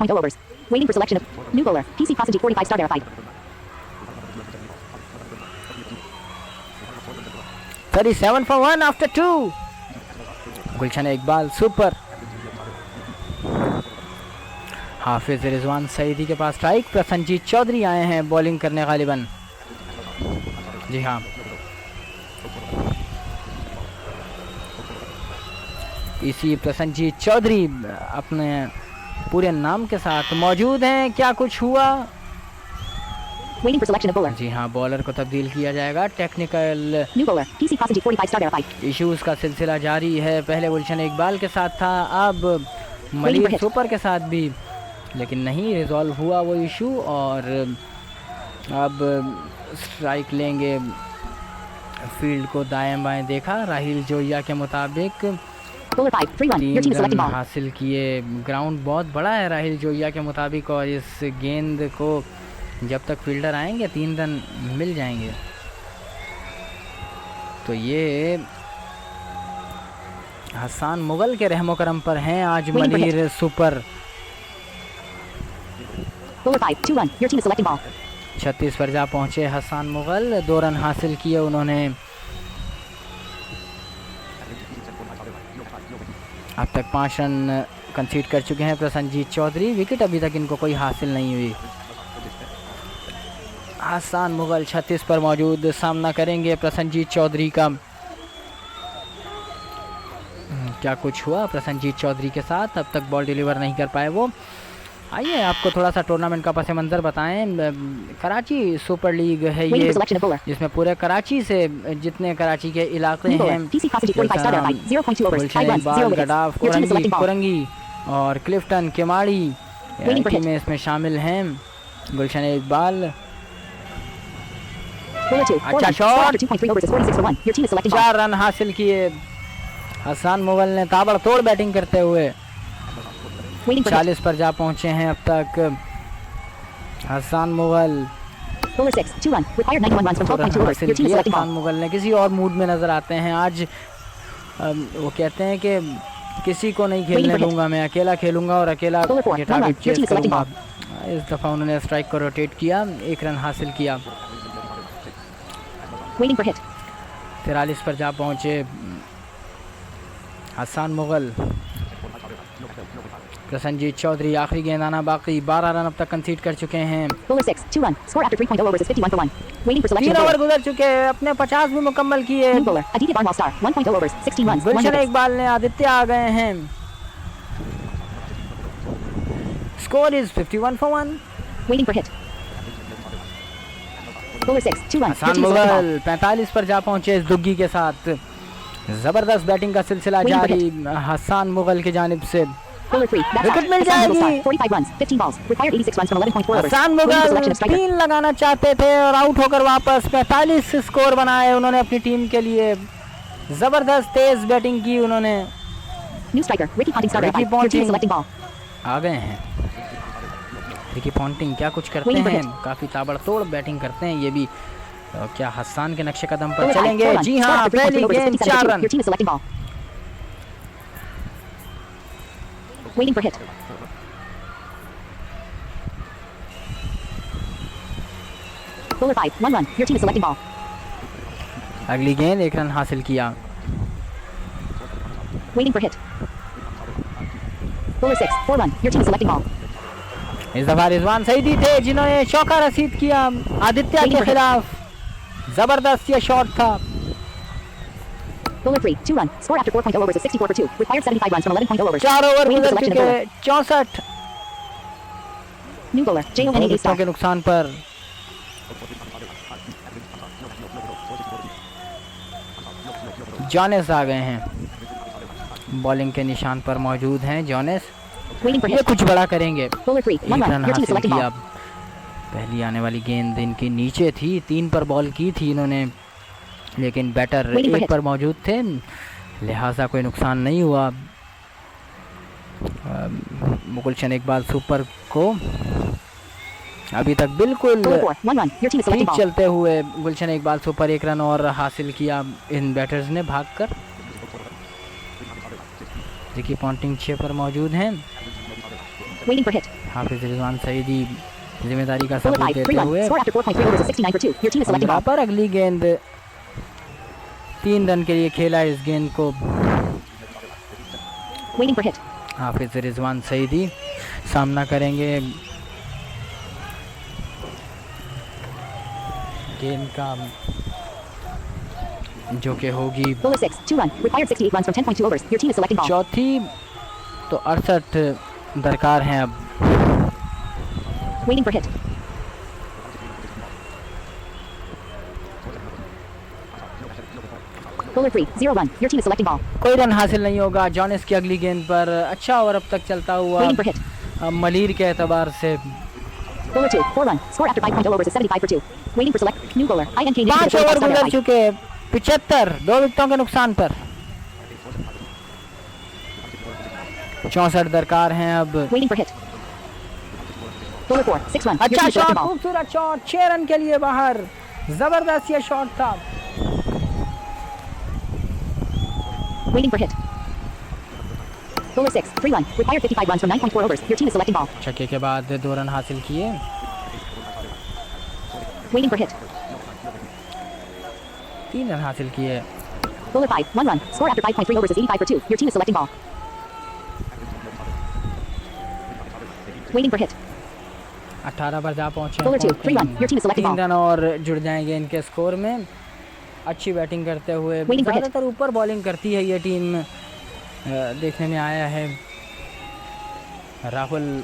37 for 1 after 2। Gulshan Iqbal super. Hafiz Rizwan Saeedi के पास स्ट्राइक। प्रसन्नजीत चौधरी आए हैं बॉलिंग करने गालिबन। जी हाँ, इसी प्रसन्नजीत चौधरी अपने पूरे नाम के साथ मौजूद हैं। क्या कुछ हुआ? जी हाँ, बॉलर को तब्दील किया जाएगा। टेक्निकल इश्यूज का सिलसिला जारी है। पहले गुलशन इकबाल के साथ था, अब मलिक सुपर के साथ भी, लेकिन नहीं रिजॉल्व हुआ वो इशू। और अब स्ट्राइक लेंगे। फील्ड को दाएं बाएं देखा, राहिल जोया के मुताबिक 3 रन हासिल किए। ग्राउंड बहुत बड़ा है राहिल जोया के मुताबिक, और इस गेंद को जब तक फील्डर आएंगे 3 रन मिल जाएंगे। तो ये हसन मुगल के रहमो करम पर हैं आज मलिर सुपर। 36 पर जा पहुंचे हसन मुगल, 2 रन हासिल किए उन्होंने। अब तक 5 रन कंसीड कर चुके हैं प्रसन्नजीत चौधरी। विकेट अभी तक इनको कोई हासिल नहीं हुई। हसन मुगल 36 पर मौजूद, सामना करेंगे प्रसन्नजीत चौधरी का। क्या कुछ हुआ प्रसन्नजीत चौधरी के साथ, अब तक बॉल डिलीवर नहीं कर पाए वो। आइए आपको थोड़ा सा टूर्नामेंट का पस मंज़र बताएं। कराची सुपर लीग है ये, जिसमें पूरे कराची से जितने कराची के इलाके हैं, गुलशन इकबाल, गडाफ, कुरंगी और क्लिफ्टन केमाड़ी टीमें इसमें शामिल हैं। गुलशन इकबाल, अच्छा शॉट, 4 रन हासिल किए हसन मुगल ने ताबड़तोड़ बैटिंग करते हुए। 40 पर जा पहुंचे हैं अब तक हसन मुगल। हसन मुगल ने किसी और मूड में नजर आते हैं आज। वो कहते हैं कि किसी को नहीं खेलने दूंगा, मैं अकेला खेलूंगा और अकेला टारगेट चेस करूंगा। इस दफा उन्होंने स्ट्राइक को रोटेट किया, 1 रन हासिल किया। 43 पर जा पहुंचे हसन मुगल। प्रसन्नजीत चौधरी, आखिरी गेंद आना बाकी, 12 रन अब तक कंसीड कर चुके हैं। 3 ओवर गुजर चुके हैं, अपने 50 भी मुकम्मल किए। गुलशन इकबाल ने आदित्य आ गए हैं। Score is 51 for 1। Hasan Mughal 45 पर जा पहुंचे इस दुग्गी के साथ। जबरदस्त बैटिंग का सिलसिला जारी हसन मुगल की जानिब से। विकेट मिल जाएगी। हसन मुगल 3 लगाना चाहते थे और आउट होकर वापस 45 स्कोर बनाए उन्होंने अपनी टीम के लिए। जबरदस्त तेज बैटिंग की उन्होंने। रिकी पॉन्टिंग आ गए हैं। रिकी पॉन्टिंग क्या कुछ करते हैं, काफी ताबड़तोड़ बैटिंग करते हैं ये भी। क्या हसन के नक्शे कदम पर चलेंगे? जी हाँ, पहली गेंद 4 run. Waiting for hit. Bowler 5, 1 run. Your team is selecting ball. अगली गेंद 1 रन हासिल किया। Waiting for hit. Bowler 6, 4 run. Your team is selecting ball. इस दफा रिजवान सईदी थे जिन्होंने चौका रसीद किया आदित्य के खिलाफ। जबरदस्त ये शॉट था। Bowler 3, 2 run. Score after 4.0 overs is 64 for 2. Required 75 runs from 11.0 overs. 4 over गुजर चुके, 64 New bowler, JONA star. के नुकसान पर जॉनेस आ गए हैं। बॉलिंग के निशान पर मौजूद हैं जॉनेस। Waiting for ये hit. कुछ बड़ा करेंगे। Bowler 3, 1 1 run. Run Your team is हासिल selecting किया। ball. पहली आने वाली गेंद इनकी नीचे थी, 3 पर बॉल की थी इन्होंने, लेकिन बैटर 1 पर मौजूद थे, लिहाजा कोई नुकसान नहीं हुआ। गुलशन इकबाल सुपर को अभी तक बिल्कुल Bowler 4, 1 run. Your team is selecting ठीक ball. चलते हुए गुलशन इकबाल सुपर 1 रन और हासिल किया इन बैटर्स ने भागकर। रिकी पॉन्टिंग 6 पर मौजूद हैं। Waiting for hit. हाफिज रिजवान सईदी जिम्मेदारी का Bowler सबूत 5, 3 देते run. हुए Score after 4.3 overs is 69 for 2. Your team is selecting ball. पर अगली गेंद 3 रन के लिए खेला इस गेंद को Waiting for hit. हाफिज रिजवान सईदी। सामना करेंगे गेंद का जो कि होगी Bowler 6, 2 run. Required 68 runs from 10.2 overs. Your team is selecting ball. चौथी, तो 68 दरकार हैं अब। Waiting for hit. Bowler 3, 0 run. Your team is selecting ball. कोई रन हासिल नहीं होगा जॉनेस की अगली गेंद पर। अच्छा ओवर अब तक चलता हुआ Waiting for hit. मलीर के एतबार से। Bowler 2, 4 run. Score after 5.0 overs is 75 for 2. Waiting for select. New bowler. INK. 5 over गुजर चुके, 75, 2 विकेटों के नुकसान पर। 64 दरकार हैं अब। Waiting for hit. Bowler 4, 6 run. Your अच्छा team is shot, selecting ball. खूबसूरत शॉट, 6 रन के लिए बाहर। जबरदस्त ये शॉट था। Waiting for hit. Bowler 6, 3 run. Required 55 runs from 9.4 overs. Your team is selecting ball. छक्के के बाद 2 रन हासिल किए। Waiting for hit. 3 रन हासिल किए। Bowler 5, 1 run. Score after 5.3 overs is 85 for 2. Your team is selecting ball. Waiting for hit. 18 पर जा पहुंचे। Bowler 2, 3 run. Your team is selecting 3 ball. Run और जुड़ जाएंगे इनके स्कोर में। अच्छी बैटिंग करते हुए Waiting for hit. ज़्यादातर ऊपर बॉलिंग करती है ये टीम, देखने में आया है। राहुल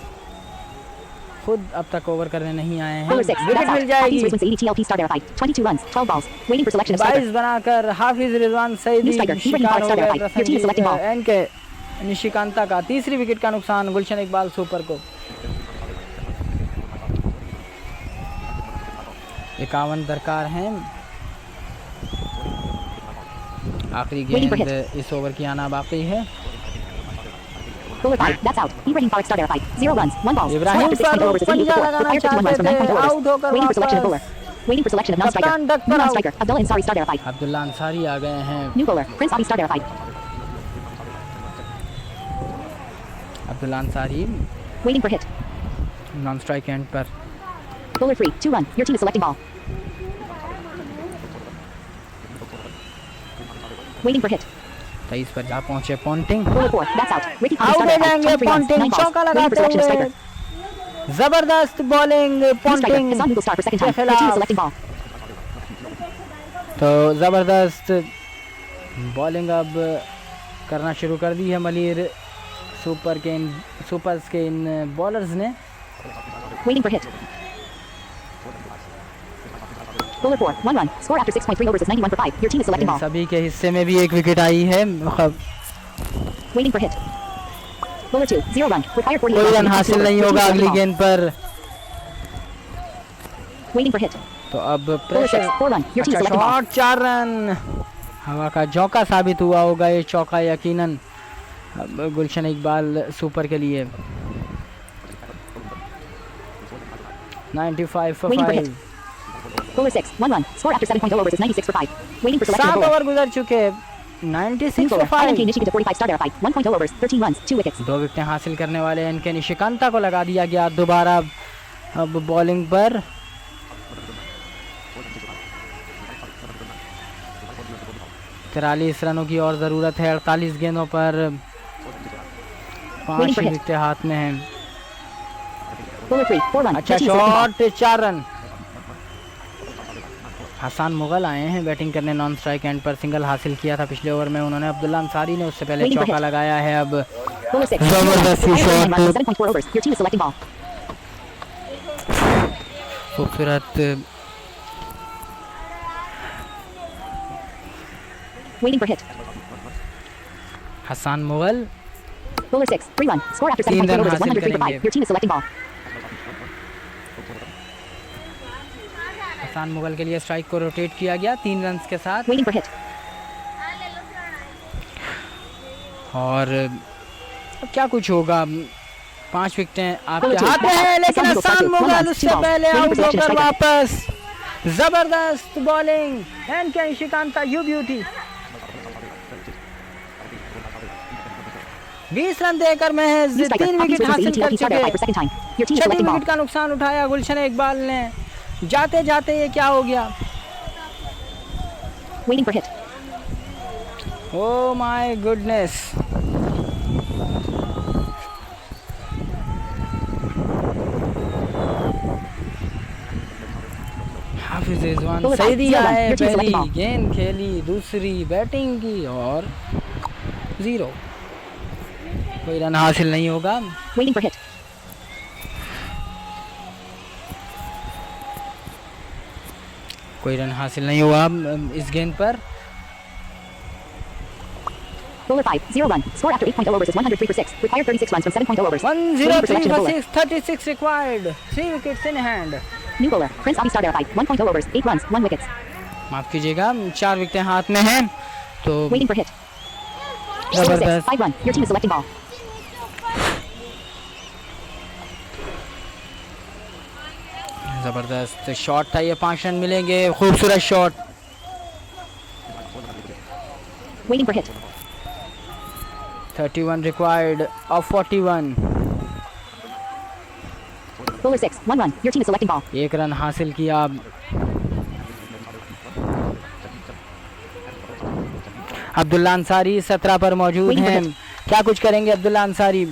खुद अब तक ओवर करने नहीं आए हैं। Bowler 6, wicket that's mill out. जाएगी। Hafiz Rizwan Saidi TLP star there 5. 22 runs, 12 balls. Waiting for selection of striker. 22 बनाकर Hafiz Rizwan Saeedi New striker, Ibrahim शिकार Park हो star गए there 5. Your team is selecting ball. N K Nishikanta का। तीसरी विकेट का नुकसान गुलशन इकबाल सुपर को। 51 दरकार हैं। आखिरी Waiting for गेंद इस ओवर की आना बाकी है। Bowler 5, that's out. Ibrahim Park star there 5. 0 runs, 1 ball. Score Ibrahim after 16 overs is 80 पंजा for 4. लगाना Required 51 runs from चाहते 9 थे, overs. आउट होकर Waiting for selection of bowler. वापस। Waiting for selection of non-striker. कप्तान डक New पर non-striker. Abdullah Ansari star there 5. Abdullah Ansari आ गए हैं। New bowler. Prince Abi star there 5. Abdullah Ansari Waiting for hit. Non striker end पर। Bowler 3, 2 run. Your team is selecting ball. Waiting for hit. 23 पर जा पहुंचे Ponting. Bowler 4, that's out. Ricky Ponting out star हो there 5. जाएंगे 23 runs, पॉन्टिंग। 9 balls. चौका Waiting for लगाते selection of हुए striker. जबरदस्त bowling New striker. Ponting Hassan Mughal star for second के time. Your team is खिलाफ। selecting ball. तो ज़बरदस्त बॉलिंग अब करना शुरू कर दी है मलिर सुपर्स के इन बॉलर्स ने। Waiting for hit. Bowler 4, 1 run. Score after 6.3 overs is 91 for 5. Your team is selecting in ball. सभी के हिस्से में भी एक विकेट आई है। Waiting for hit. Bowler 2, 0 run. Required 48 कोई runs. रन हासिल नहीं Your team होगा is अगली selecting गेंद पर। ball. Waiting for hit. तो अब Bowler pressure. 6, 4 run. Your team is अच्छा selecting ball. Shot, 4 run. हवा का झोंका साबित हुआ होगा ये चौका यकीनन अब गुलशन इकबाल सुपर के लिए। 95 for Waiting for 5। hit. Bowler 6, 1 run. Score after 7.0 overs is 96 for 5. Waiting for selection of 7 bowler. Over गुजर चुके। New 96 bowler. for 5। INK Nishikanta 45 star there 5. 1.0 overs, 13 runs, 2 wickets. 2 विकेटें हासिल करने वाले इनके निशिकांता को लगा दिया गया दोबारा अब बॉलिंग पर। तिरालीस रनों की और ज़रूरत है 48 गेंदों पर। 5 Waiting for hit. विकेटें हाथ में हैं। Bowler 3, 4 run. अच्छा Your team is selecting ball. Shot, 4 run. Hasan Mughal आए हैं बैटिंग करने नॉन स्ट्राइक एंड पर। सिंगल हासिल किया था पिछले ओवर में उन्होंने। अब्दुल्ला अंसारी ने उससे पहले Waiting for चौका hit. लगाया है। अब Bowler 6, जबरदस्त required 49 shot. runs, 7.4 overs. Your team is selecting ball. खूबसूरत Waiting for hit. Hasan Mughal. Bowler 6, 3 run. Score after 3 7.3 run overs is हासिल 103 for 5. करेंगे। Your team is selecting ball. Hasan Mughal के लिए स्ट्राइक को रोटेट किया गया 3 रन के साथ। Waiting for hit. और अब क्या कुछ होगा। 5 विकेटें आपके Bowler 2, हाथ में that's है out. लेकिन Hassan Mughal Hasan started with 1 Mughal run, 2 उससे balls. पहले Waiting out for selection of होकर striker. वापस। जबरदस्त बॉलिंग एंड के निशिकांता यू ब्यूटी। 20 रन देकर महज New striker. 3 Hafiz wicket Rizwan हासिल Saidi कर TLP star there 5 for चुके। second time. Your team is 6 selecting ball. Wicket का नुकसान उठाया गुलशन इकबाल ने। जाते जाते ये क्या हो गया। Waiting for hit. Oh my goodness. Hafiz Rizwan Bowler Saeedi 5, 0 run. आए, Your team is selecting पहली ball. गेंद खेली, दूसरी बैटिंग की और 0। कोई रन हासिल नहीं होगा। Waiting for hit. कोई रन हासिल नहीं हुआ इस गेंद पर। Bowler 5, 0 run. Score after 8.0 overs is 103 for 6. Required 36 runs from 7.0 overs. Waiting for 103 selection of for bowler. 6, 36 required, 3 wickets in hand। New bowler. Prince Abi star there 5. 1.0 overs, 8 runs, 1 wickets. माफ कीजिएगा 4 विकेटें हाथ में हैं तो Waiting for hit. Bowler 6, जबरदस्त 5 run. Your team is selecting ball. जबरदस्त शॉट था ये। 5 रन मिलेंगे। खूबसूरत shot. Waiting for hit. 31 required of 41। Bowler 6, 1 run. Your team is selecting ball. 1 run हासिल किया। अब्दुल्ला अंसारी 17 पर मौजूद हैं। क्या कुछ करेंगे अब्दुल्ला अंसारी।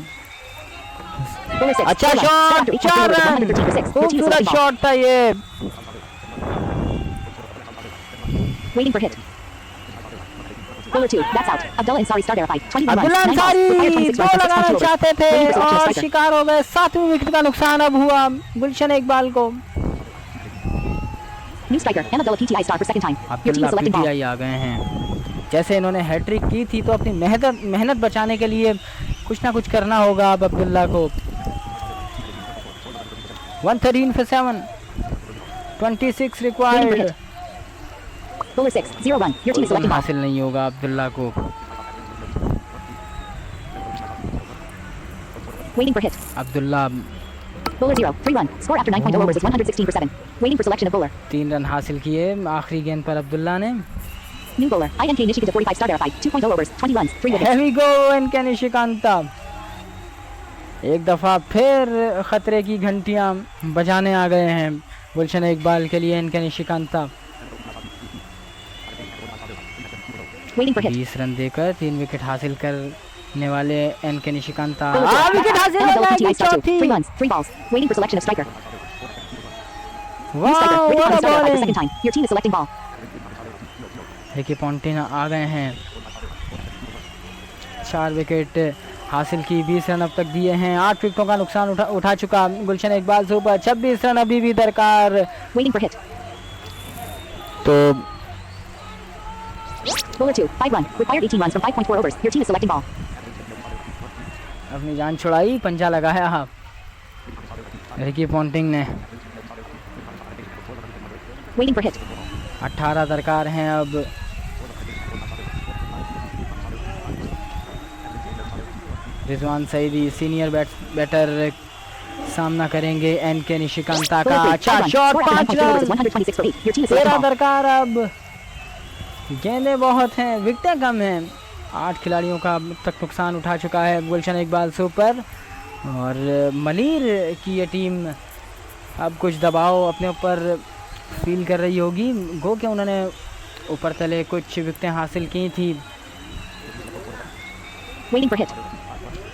अच्छा शॉट, 4 रन, खूबसूरत शॉट था ये। Waiting for hit. Bowler 2, that's out. Abdullah Ansari start verified. 21 runs. Abdullah 9 balls. Ansari Required 26 दो runs. 6 लगाना overs. चाहते थे Waiting for selection of और striker. शिकार हो गए। 7वीं विकेट का नुकसान अब हुआ गुलशन इकबाल को। New striker, Abdullah PTI start for second time. Your team Abdullah is selecting ball. PTI आ गए हैं। जैसे इन्होंने हैट्रिक की थी तो अपनी मेहनत बचाने के लिए कुछ ना कुछ करना होगा अब अब्दुल्ला को। 113 for 7, 26 required. Bowler 6, 0 run. Your team is selecting ball. हासिल नहीं होगा अब्दुल्ला को। Waiting for hit. Abdullah Bowler 0, 3 run. Score after 9.0 overs is 116 for 7. Waiting for selection of bowler. 3 run हासिल किए आखिरी गेंद पर अब्दुल्ला ने। New bowler, INK Nishikanta 45 start verified. 2.0 overs, 20 runs, 3 wickets. Here we go इनके निशिकांता। एक दफा फिर खतरे की घंटियां बजाने आ गए हैं गुलशन इकबाल के लिए इनके निशिकांता। Waiting for hit. 20 रन देकर 3 विकेट हासिल करने वाले इनके निशिकांता। Bowler 2, विकेट हासिल हो Abdullah जाएगी PTI start 2, 3 चौथी। runs, 3 balls. Waiting for selection of striker. New वाह striker, Ricky what a Ponting start verified for bowling। second time. Your team is selecting ball. Ricky Ponting आ गए हैं। 4 विकेट हासिल की, 20 रन अब तक दिए हैं। 8 विकेटों का नुकसान उठा चुका गुलशन इकबाल से ऊपर। 26 रन अभी भी दरकार। Waiting for hit. तो Bowler 2, 5 run. Required 18 runs from 5.4 overs. Your team is selecting ball. अपनी जान छुड़ाई, पंजा लगाया रिकी पॉन्टिंग ने। Waiting for hit. 18 दरकार हैं अब। रिजवान सईदी सीनियर बैटर सामना करेंगे एनके निशिकांता का। अच्छा शॉट, 5 रन, 13 दरकार अब। गेंदें बहुत हैं, विकेटें कम हैं। 8 खिलाड़ियों का अब तक नुकसान उठा चुका है गुलशन इकबाल सुपर। और मलिर की ये टीम अब कुछ दबाव अपने ऊपर फील कर रही होगी। गो के उन्होंने ऊपर तले कुछ विकेटें हासिल की थी। Waiting for hit.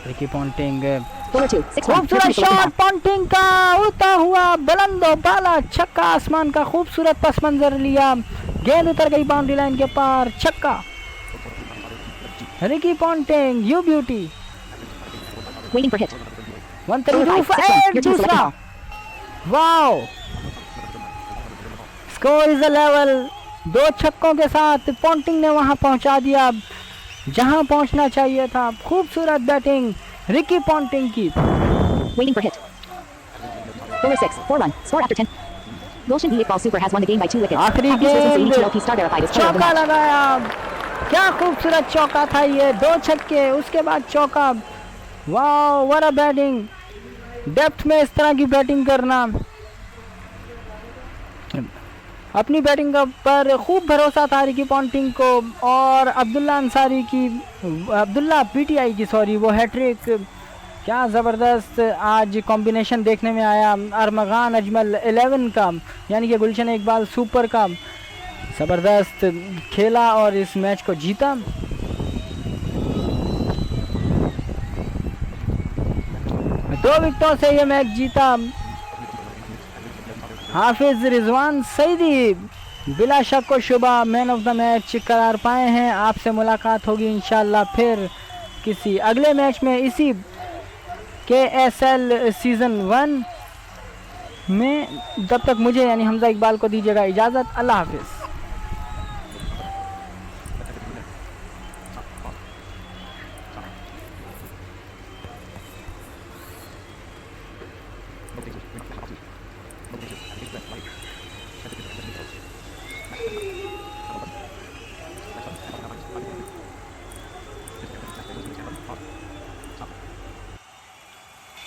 Ricky Ponting, Bowler 2, 6 run. Your team खूबसूरत is selecting shot ball. Ponting का, उड़ता हुआ बुलंदो बाला छक्का। आसमान का खूबसूरत पस मंजर लिया, गेंद उतर गई बाउंड्री लाइन के पार, छक्का। Ricky Ponting, you beauty. Waiting for hit. 132 for 8, Your team is selecting दूसरा। ball. Wow, score is a level. 2 छक्कों के साथ पॉन्टिंग ने वहां पहुंचा दिया जहां पहुंचना चाहिए था। खूबसूरत बैटिंग रिकी पॉन्टिंग की। Waiting for hit. Bowler 6, 4 run. Score after 10. Gulshan Iqbal Super has won the game by 2 wickets. आखिरी Hafiz Wilson गेंद, Saeed TLP star verified as player of the चौका match. लगाया। क्या खूबसूरत चौका था ये, 2 छक्के उसके बाद चौका। Wow what a batting. Depth में इस तरह की बैटिंग करना, अपनी बैटिंग पर खूब भरोसा था रिकी पॉन्टिंग को। और अब्दुल्ला पीटीआई की वो हैट्रिक, क्या ज़बरदस्त आज कॉम्बिनेशन देखने में आया अरमगान अजमल 11 का, यानी कि गुलशन इकबाल सुपर का। ज़बरदस्त खेला और इस मैच को जीता। दो विकेटों से ये मैच जीता हाफिज रिजवान सईदी बिला शक व शुबा मैन ऑफ द मैच करार पाए हैं। आपसे मुलाकात होगी इंशाल्लाह फिर किसी अगले मैच में इसी KSL सीज़न 1 में। तब तक मुझे यानी हमजा इकबाल को दीजिएगा इजाज़त। अल्लाह हाफिज़।